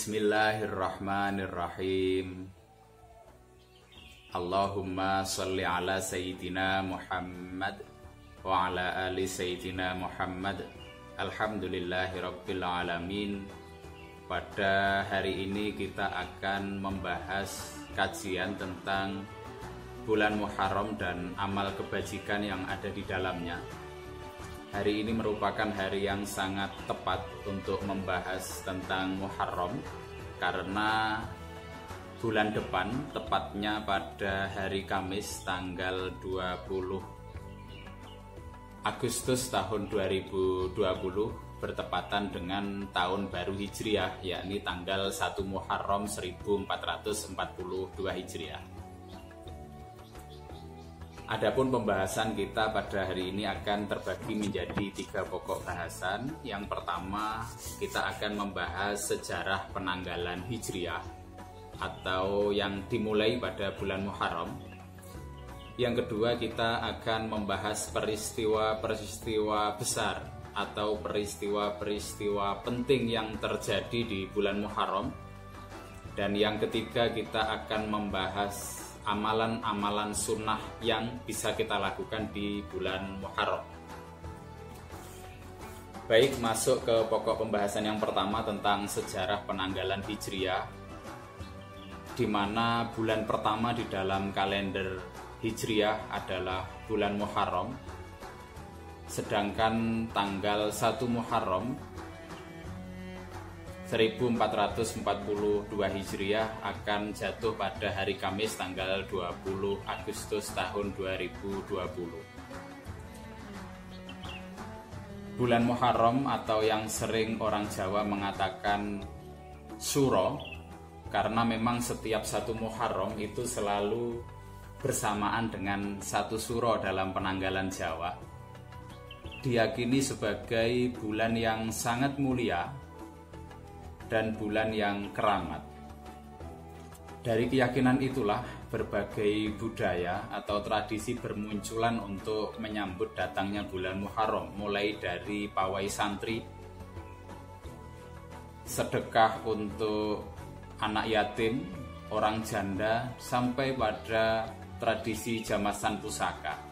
Bismillahirrahmanirrahim. Allahumma sholli ala sayyidina Muhammad wa ala ali sayyidina Muhammad. Alhamdulillahi rabbil alamin. Pada hari ini kita akan membahas kajian tentang bulan Muharram dan amal kebajikan yang ada di dalamnya. Hari ini merupakan hari yang sangat tepat untuk membahas tentang Muharram karena bulan depan, tepatnya pada hari Kamis tanggal 20 Agustus tahun 2020 bertepatan dengan tahun baru Hijriah, yakni tanggal 1 Muharram 1442 Hijriah. Adapun pembahasan kita pada hari ini akan terbagi menjadi 3 pokok bahasan. Yang pertama, kita akan membahas sejarah penanggalan Hijriah atau yang dimulai pada bulan Muharram. Yang kedua, kita akan membahas peristiwa-peristiwa besar atau peristiwa-peristiwa penting yang terjadi di bulan Muharram. Dan yang ketiga, kita akan membahas amalan-amalan sunnah yang bisa kita lakukan di bulan Muharram. Baik, masuk ke pokok pembahasan yang pertama tentang sejarah penanggalan Hijriah, di mana bulan pertama di dalam kalender Hijriah adalah bulan Muharram, sedangkan tanggal 1 Muharram 1442 Hijriah akan jatuh pada hari Kamis tanggal 20 Agustus tahun 2020. Bulan Muharram atau yang sering orang Jawa mengatakan Suro, karena memang setiap 1 Muharram itu selalu bersamaan dengan 1 Suro dalam penanggalan Jawa, diyakini sebagai bulan yang sangat mulia dan bulan yang keramat. Dari keyakinan itulah berbagai budaya atau tradisi bermunculan untuk menyambut datangnya bulan Muharram, mulai dari pawai santri, sedekah untuk anak yatim, orang janda, sampai pada tradisi jamasan pusaka.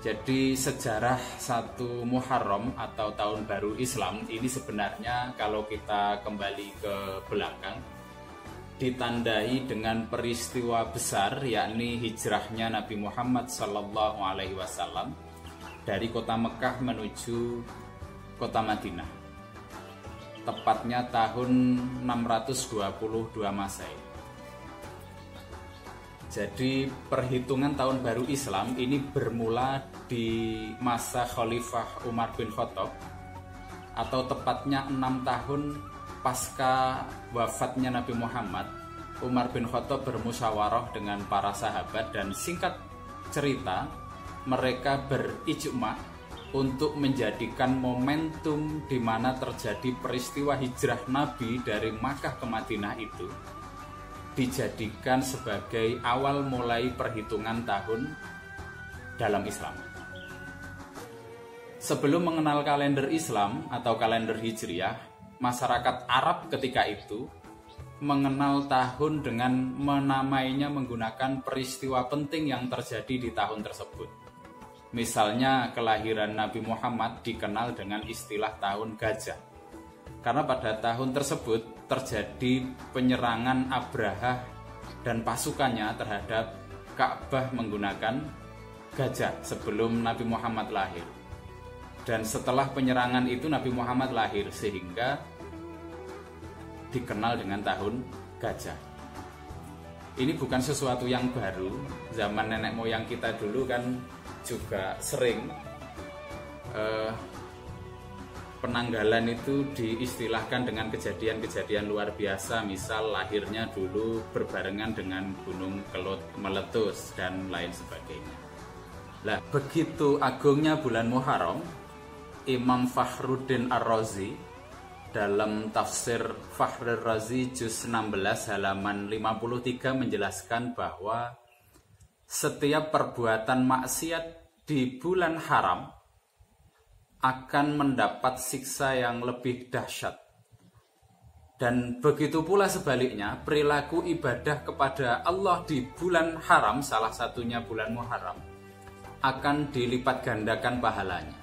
Jadi sejarah 1 Muharram atau tahun baru Islam ini sebenarnya kalau kita kembali ke belakang ditandai dengan peristiwa besar, yakni hijrahnya Nabi Muhammad SAW dari kota Mekah menuju kota Madinah, tepatnya tahun 622 Masehi. Jadi perhitungan tahun baru Islam ini bermula di masa Khalifah Umar bin Khattab, atau tepatnya 6 tahun pasca wafatnya Nabi Muhammad. Umar bin Khattab bermusyawarah dengan para sahabat dan singkat cerita mereka berijma untuk menjadikan momentum di mana terjadi peristiwa hijrah Nabi dari Makkah ke Madinah itu dijadikan sebagai awal mulai perhitungan tahun dalam Islam. Sebelum mengenal kalender Islam atau kalender Hijriah, masyarakat Arab ketika itu mengenal tahun dengan menamainya menggunakan peristiwa penting yang terjadi di tahun tersebut. Misalnya kelahiran Nabi Muhammad dikenal dengan istilah tahun gajah, karena pada tahun tersebut terjadi penyerangan Abraha dan pasukannya terhadap Ka'bah menggunakan gajah sebelum Nabi Muhammad lahir. Dan setelah penyerangan itu Nabi Muhammad lahir, sehingga dikenal dengan tahun gajah. Ini bukan sesuatu yang baru, zaman nenek moyang kita dulu kan juga sering penanggalan itu diistilahkan dengan kejadian-kejadian luar biasa, misal lahirnya dulu berbarengan dengan gunung Kelut meletus dan lain sebagainya. Nah, begitu agungnya bulan Muharram, Imam Fakhruddin Ar-Razi dalam tafsir Fakhrur Razi juz 16 halaman 53 menjelaskan bahwa setiap perbuatan maksiat di bulan haram akan mendapat siksa yang lebih dahsyat Dan begitu pula sebaliknya, perilaku ibadah kepada Allah di bulan haram, salah satunya bulan Muharram, akan dilipat gandakan pahalanya.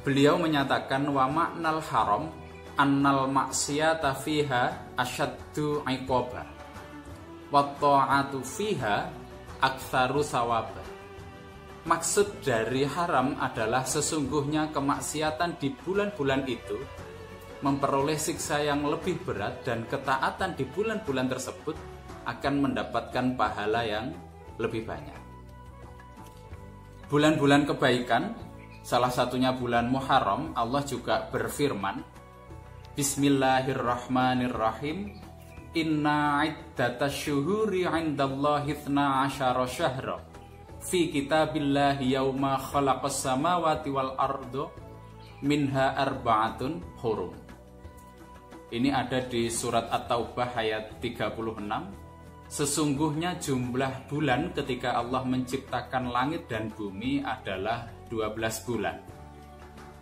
Beliau menyatakan wa ma'nal haram annal maksiyata fiha asyaddu iqoba wa ta'atu fiha aktsaru sawaba. Maksud dari haram adalah sesungguhnya kemaksiatan di bulan-bulan itu memperoleh siksa yang lebih berat, dan ketaatan di bulan-bulan tersebut akan mendapatkan pahala yang lebih banyak. Bulan-bulan kebaikan, salah satunya bulan Muharram, Allah juga berfirman, Bismillahirrahmanirrahim, Inna iddatash syuhuri 'indallahi 12 syahra fi kitabillahi yauma khalaqas samawati wal ardo minha arba'atun hurum. Ini ada di surat At-Taubah ayat 36. Sesungguhnya jumlah bulan ketika Allah menciptakan langit dan bumi adalah 12 bulan.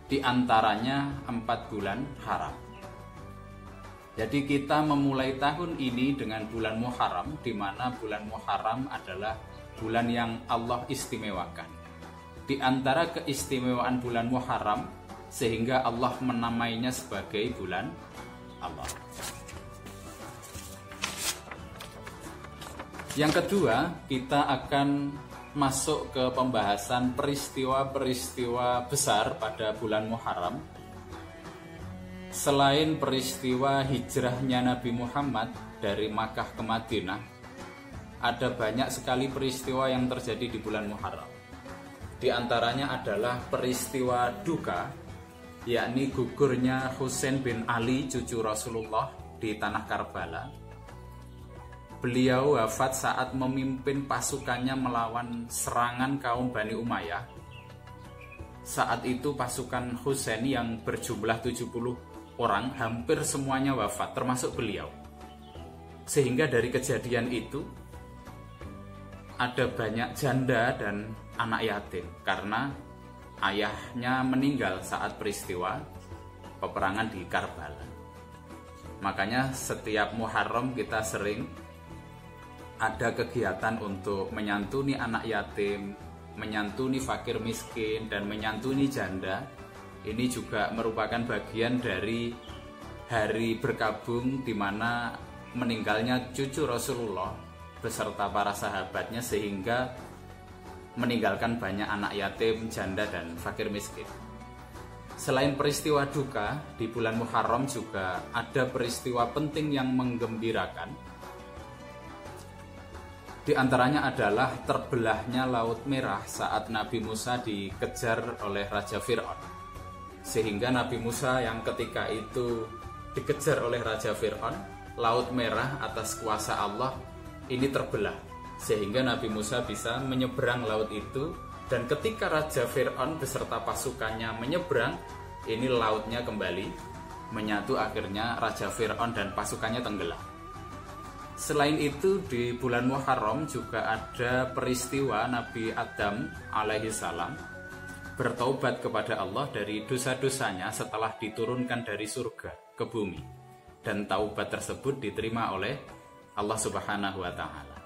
Di antaranya 4 bulan haram. Jadi kita memulai tahun ini dengan bulan Muharram, di mana bulan Muharram adalah bulan yang Allah istimewakan. Di antara keistimewaan bulan Muharram, sehingga Allah menamainya sebagai bulan Allah. Yang kedua, kita akan masuk ke pembahasan peristiwa-peristiwa besar pada bulan Muharram. Selain peristiwa hijrahnya Nabi Muhammad dari Makkah ke Madinah, ada banyak sekali peristiwa yang terjadi di bulan Muharram. Di antaranya adalah peristiwa duka, yakni gugurnya Husain bin Ali, cucu Rasulullah, di tanah Karbala. Beliau wafat saat memimpin pasukannya melawan serangan kaum Bani Umayyah. Saat itu pasukan Husain yang berjumlah 70 orang hampir semuanya wafat, termasuk beliau. Sehingga dari kejadian itu ada banyak janda dan anak yatim karena ayahnya meninggal saat peristiwa peperangan di Karbala. Makanya setiap Muharram kita sering ada kegiatan untuk menyantuni anak yatim, menyantuni fakir miskin, dan menyantuni janda. Ini juga merupakan bagian dari hari berkabung di mana meninggalnya cucu Rasulullah beserta para sahabatnya, sehingga meninggalkan banyak anak yatim, janda, dan fakir miskin. Selain peristiwa duka, di bulan Muharram juga ada peristiwa penting yang menggembirakan. Di antaranya adalah terbelahnya Laut Merah saat Nabi Musa dikejar oleh Raja Fir'aun. Sehingga Nabi Musa yang ketika itu dikejar oleh Raja Fir'aun, Laut Merah atas kuasa Allah ini terbelah, sehingga Nabi Musa bisa menyeberang laut itu. Dan ketika Raja Fir'aun beserta pasukannya menyeberang, ini lautnya kembali menyatu, akhirnya Raja Fir'aun dan pasukannya tenggelam. Selain itu, di bulan Muharram juga ada peristiwa Nabi Adam alaihi salam bertaubat kepada Allah dari dosa-dosanya setelah diturunkan dari surga ke bumi, dan taubat tersebut diterima oleh Allah Subhanahu wa Ta'ala.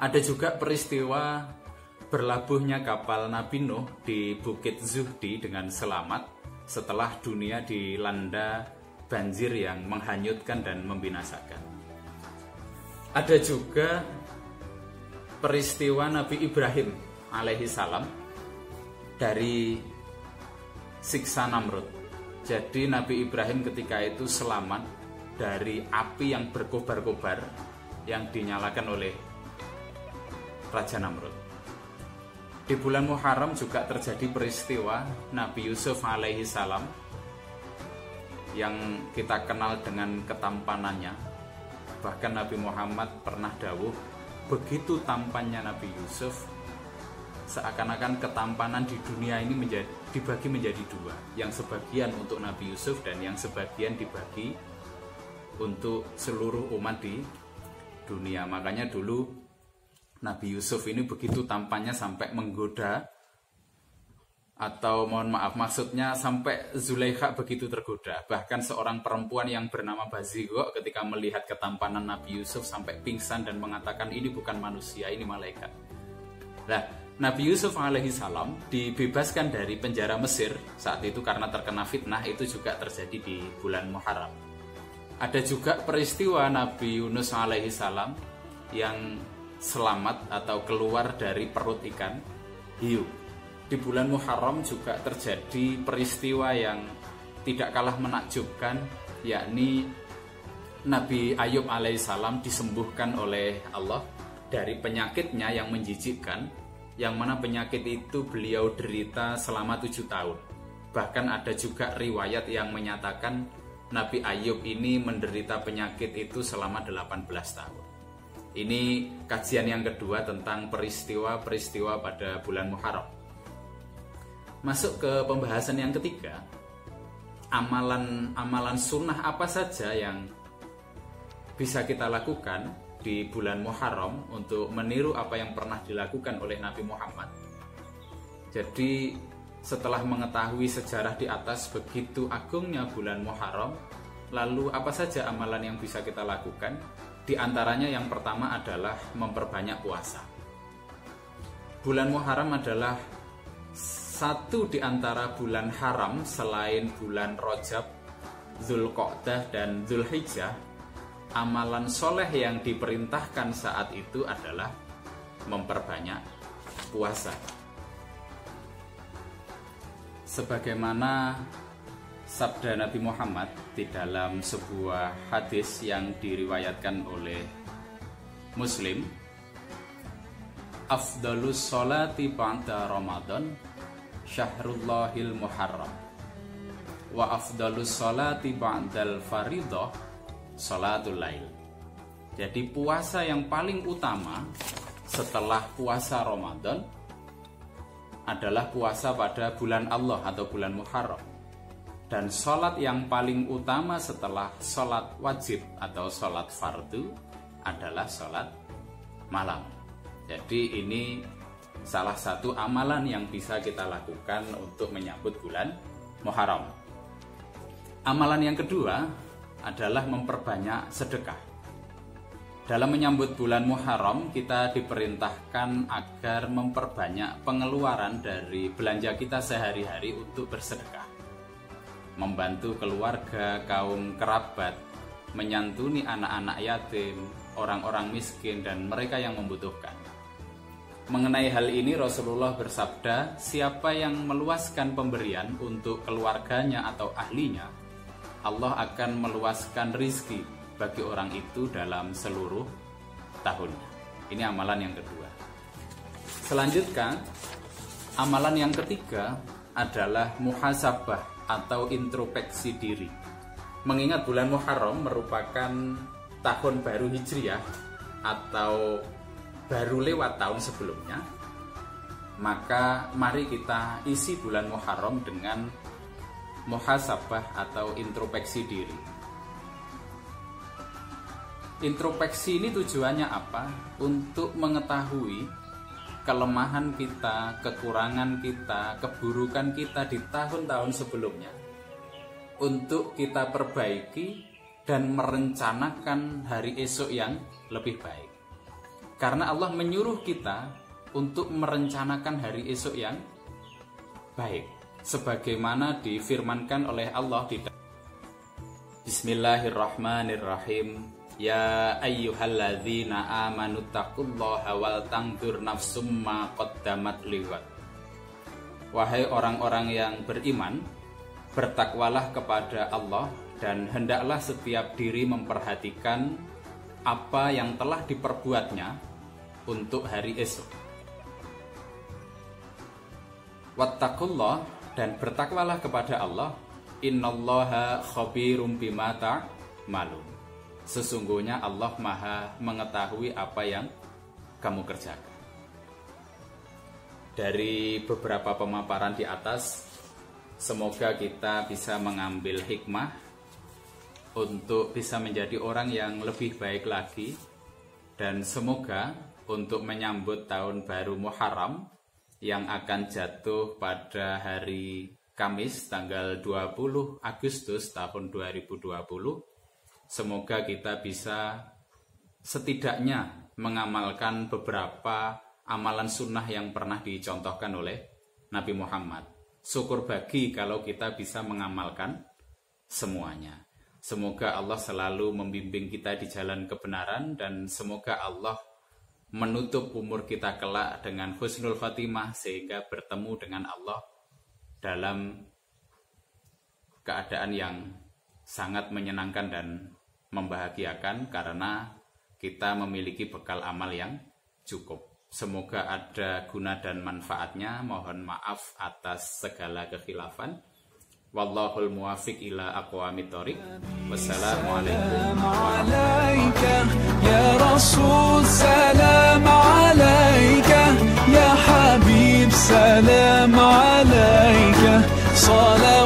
Ada juga peristiwa berlabuhnya kapal Nabi Nuh di Bukit Zuhdi dengan selamat setelah dunia dilanda banjir yang menghanyutkan dan membinasakan. Ada juga peristiwa Nabi Ibrahim alaihi salam dari siksa Namrud. Jadi Nabi Ibrahim ketika itu selamat dari api yang berkobar-kobar yang dinyalakan oleh Raja Namrud. Di bulan Muharram juga terjadi peristiwa Nabi Yusuf alaihi salam yang kita kenal dengan ketampanannya. Bahkan Nabi Muhammad pernah dawuh, begitu tampannya Nabi Yusuf, seakan-akan ketampanan di dunia ini dibagi menjadi dua. Yang sebagian untuk Nabi Yusuf dan yang sebagian dibagi untuk seluruh umat di dunia. Makanya dulu Nabi Yusuf ini begitu tampannya sampai menggoda Atau mohon maaf, maksudnya sampai Zulaikha begitu tergoda. Bahkan seorang perempuan yang bernama Bazigo ketika melihat ketampanan Nabi Yusuf sampai pingsan dan mengatakan ini bukan manusia, ini malaikat. Nah, Nabi Yusuf alaihissalam dibebaskan dari penjara Mesir saat itu karena terkena fitnah, itu juga terjadi di bulan Muharram. Ada juga peristiwa Nabi Yunus alaihissalam yang selamat atau keluar dari perut ikan hiu. Di bulan Muharram juga terjadi peristiwa yang tidak kalah menakjubkan, yakni Nabi Ayub alaihissalam disembuhkan oleh Allah dari penyakitnya yang menjijikkan, yang mana penyakit itu beliau derita selama 7 tahun. Bahkan ada juga riwayat yang menyatakan Nabi Ayub ini menderita penyakit itu selama 18 tahun. Ini kajian yang kedua tentang peristiwa-peristiwa pada bulan Muharram. Masuk ke pembahasan yang ketiga, amalan sunnah apa saja yang bisa kita lakukan di bulan Muharram untuk meniru apa yang pernah dilakukan oleh Nabi Muhammad. Jadi setelah mengetahui sejarah di atas begitu agungnya bulan Muharram, lalu apa saja amalan yang bisa kita lakukan? Di antaranya yang pertama adalah memperbanyak puasa. Bulan Muharram adalah satu di antara bulan haram selain bulan Rajab, Dzulqa'dah dan Dzulhijjah. Amalan soleh yang diperintahkan saat itu adalah memperbanyak puasa. Sebagaimana sabda Nabi Muhammad di dalam sebuah hadis yang diriwayatkan oleh Muslim, afdalus sholati ba'da Ramadan syahrullahil muharram wa afdalus sholati ba'dal faridah sholatul lail. Jadi puasa yang paling utama setelah puasa Ramadan adalah puasa pada bulan Allah atau bulan Muharram. Dan sholat yang paling utama setelah sholat wajib atau sholat fardu adalah sholat malam. Jadi ini salah satu amalan yang bisa kita lakukan untuk menyambut bulan Muharram. Amalan yang kedua adalah memperbanyak sedekah. Dalam menyambut bulan Muharram, kita diperintahkan agar memperbanyak pengeluaran dari belanja kita sehari-hari untuk bersedekah, membantu keluarga, kaum kerabat, menyantuni anak-anak yatim, orang-orang miskin, dan mereka yang membutuhkan. Mengenai hal ini Rasulullah bersabda, siapa yang meluaskan pemberian untuk keluarganya atau ahlinya, Allah akan meluaskan rizki bagi orang itu dalam seluruh tahunnya. Ini amalan yang kedua. Selanjutnya, amalan yang ketiga adalah muhasabah atau introspeksi diri. Mengingat bulan Muharram merupakan tahun baru Hijriah atau baru lewat tahun sebelumnya, maka mari kita isi bulan Muharram dengan muhasabah atau introspeksi diri. Introspeksi ini tujuannya apa? Untuk mengetahui kelemahan kita, kekurangan kita, keburukan kita di tahun-tahun sebelumnya, untuk kita perbaiki dan merencanakan hari esok yang lebih baik. Karena Allah menyuruh kita untuk merencanakan hari esok yang baik, sebagaimana difirmankan oleh Allah di Bismillahirrahmanirrahim. Ya ayyuhalladzina amanu taqullaha wal tanzur nafsum ma qaddamat liwat. Wahai orang-orang yang beriman, bertakwalah kepada Allah dan hendaklah setiap diri memperhatikan apa yang telah diperbuatnya untuk hari esok. Wattaqullah, dan bertakwalah kepada Allah. Innallaha khabirum bima ta'malun. Sesungguhnya Allah Maha mengetahui apa yang kamu kerjakan. Dari beberapa pemaparan di atas, semoga kita bisa mengambil hikmah untuk bisa menjadi orang yang lebih baik lagi, dan semoga untuk menyambut tahun baru Muharram yang akan jatuh pada hari Kamis tanggal 20 Agustus tahun 2020. Semoga kita bisa setidaknya mengamalkan beberapa amalan sunnah yang pernah dicontohkan oleh Nabi Muhammad. Syukur bagi kalau kita bisa mengamalkan semuanya. Semoga Allah selalu membimbing kita di jalan kebenaran, dan semoga Allah menutup umur kita kelak dengan husnul khatimah sehingga bertemu dengan Allah dalam keadaan yang sangat menyenangkan dan membahagiakan karena kita memiliki bekal amal yang cukup. Semoga ada guna dan manfaatnya. Mohon maaf atas segala kekhilafan. Wallahul muwafiq ila aqwamit thoriq. Wassalamualaikum warahmatullahi wabarakatuh. Ya Rasul salam alaika, ya Habib salam alaika, salam